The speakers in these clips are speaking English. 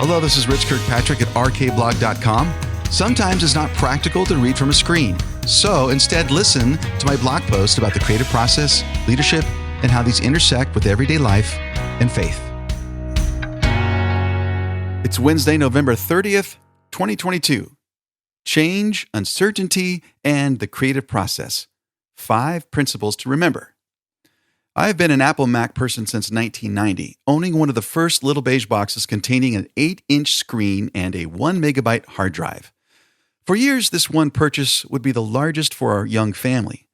Hello, this is Rich Kirkpatrick at rkblog.com. Sometimes it's not practical to read from a screen. So instead, listen to my blog post about the creative process, leadership, and how these intersect with everyday life and faith. It's Wednesday, November 30th, 2022. Change, uncertainty, and the creative process. 5 principles to remember. I've been an Apple Mac person since 1990, owning one of the first little beige boxes containing an 8-inch screen and a 1 megabyte hard drive. For years, this one purchase would be the largest for our young family.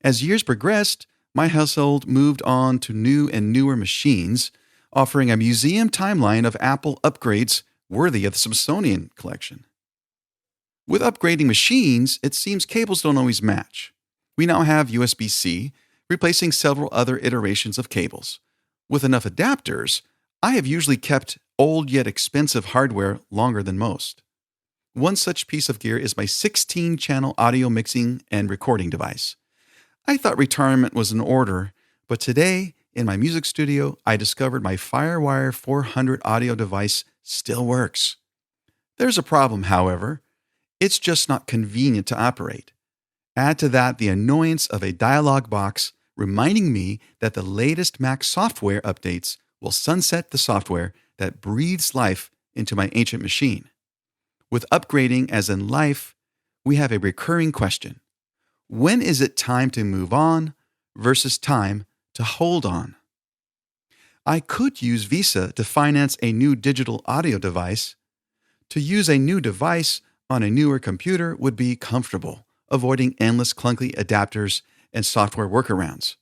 As years progressed, my household moved on to new and newer machines, offering a museum timeline of Apple upgrades worthy of the Smithsonian collection. With upgrading machines, it seems cables don't always match. We now have USB-C, replacing several other iterations of cables. With enough adapters, I have usually kept old yet expensive hardware longer than most. One such piece of gear is my 16-channel audio mixing and recording device. I thought retirement was in order, but today, in my music studio, I discovered my FireWire 400 audio device still works. There's a problem, however. It's just not convenient to operate. Add to that the annoyance of a dialog box reminding me that the latest Mac software updates will sunset the software that breathes life into my ancient machine. With upgrading as in life, we have a recurring question. When is it time to move on versus time to hold on? I could use Visa to finance a new digital audio device. To use a new device on a newer computer would be comfortable, avoiding endless clunky adapters and software workarounds.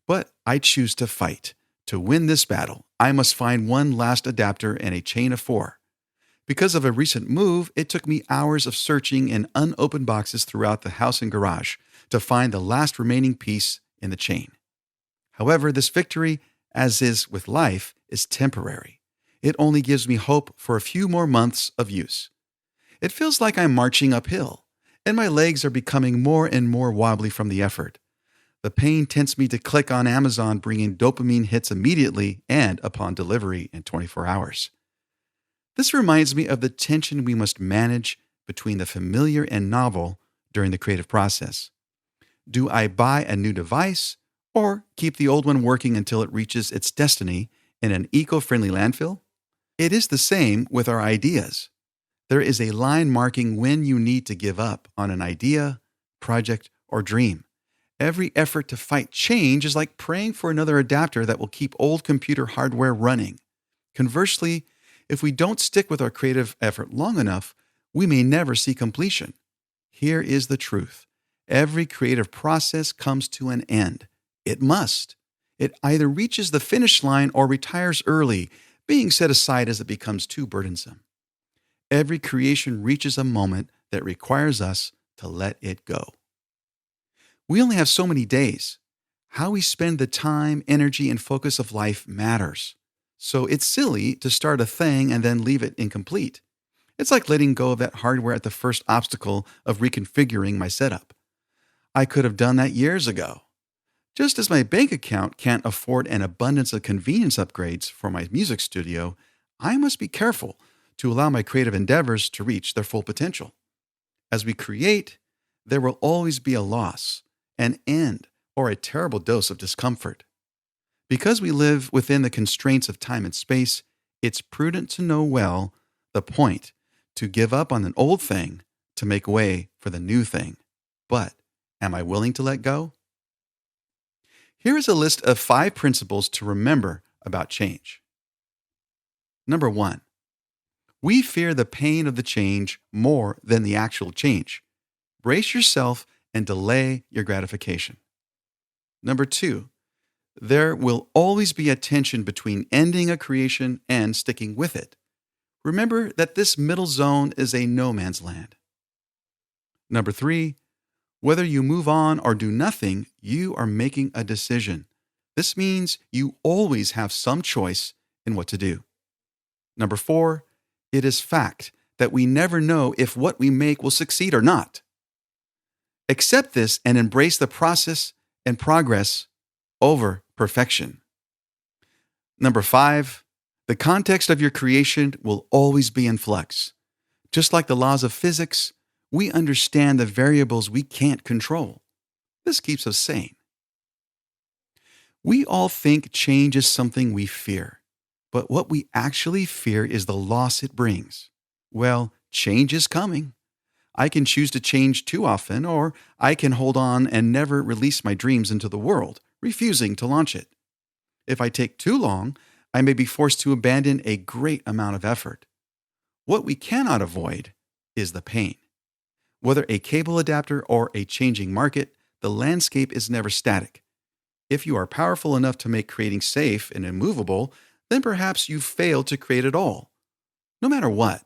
But I choose to fight. To win this battle, I must find one last adapter in a chain of 4. Because of a recent move, it took me hours of searching in unopened boxes throughout the house and garage to find the last remaining piece in the chain. However, this victory, as is with life, is temporary. It only gives me hope for a few more months of use. It feels like I'm marching uphill, and my legs are becoming more and more wobbly from the effort. The pain tempts me to click on Amazon, bringing dopamine hits immediately and upon delivery in 24 hours. This reminds me of the tension we must manage between the familiar and novel during the creative process. Do I buy a new device or keep the old one working until it reaches its destiny in an eco-friendly landfill? It is the same with our ideas. There is a line marking when you need to give up on an idea, project, or dream. Every effort to fight change is like praying for another adapter that will keep old computer hardware running. Conversely, if we don't stick with our creative effort long enough, we may never see completion. Here is the truth. Every creative process comes to an end. It must. It either reaches the finish line or retires early, being set aside as it becomes too burdensome. Every creation reaches a moment that requires us to let it go. We only have so many days. How we spend the time, energy, and focus of life matters. So it's silly to start a thing and then leave it incomplete. It's like letting go of that hardware at the first obstacle of reconfiguring my setup. I could have done that years ago. Just as my bank account can't afford an abundance of convenience upgrades for my music studio, I must be careful to allow my creative endeavors to reach their full potential. As we create, there will always be a loss, an end, or a terrible dose of discomfort. Because we live within the constraints of time and space, it's prudent to know well the point to give up on an old thing to make way for the new thing. But am I willing to let go? Here is a list of 5 principles to remember about change. Number 1. We fear the pain of the change more than the actual change. Brace yourself and delay your gratification. Number 2. There will always be a tension between ending a creation and sticking with it. Remember that this middle zone is a no man's land. Number 3. Whether you move on or do nothing, you are making a decision. This means you always have some choice in what to do. Number 4. It is fact that we never know if what we make will succeed or not. Accept this and embrace the process and progress over perfection. Number 5, The context of your creation will always be in flux. Just like the laws of physics, we understand the variables we can't control. This keeps us sane. We all think change is something we fear, but what we actually fear is the loss it brings. Well, change is coming. I can choose to change too often, or I can hold on and never release my dreams into the world, refusing to launch it. If I take too long, I may be forced to abandon a great amount of effort. What we cannot avoid is the pain. Whether a cable adapter or a changing market, the landscape is never static. If you are powerful enough to make creating safe and immovable, then perhaps you've failed to create it all. No matter what,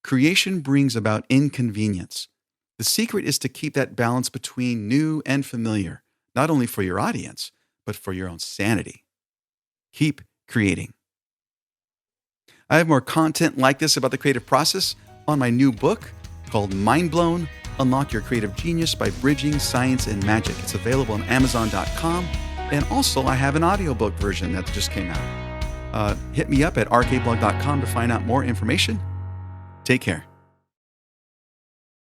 creation brings about inconvenience. The secret is to keep that balance between new and familiar, not only for your audience, but for your own sanity. Keep creating. I have more content like this about the creative process on my new book called Mind Blown: Unlock Your Creative Genius by Bridging Science and Magic. It's available on Amazon.com. And also, I have an audiobook version that just came out. Hit me up at rkblog.com to find out more information. Take care.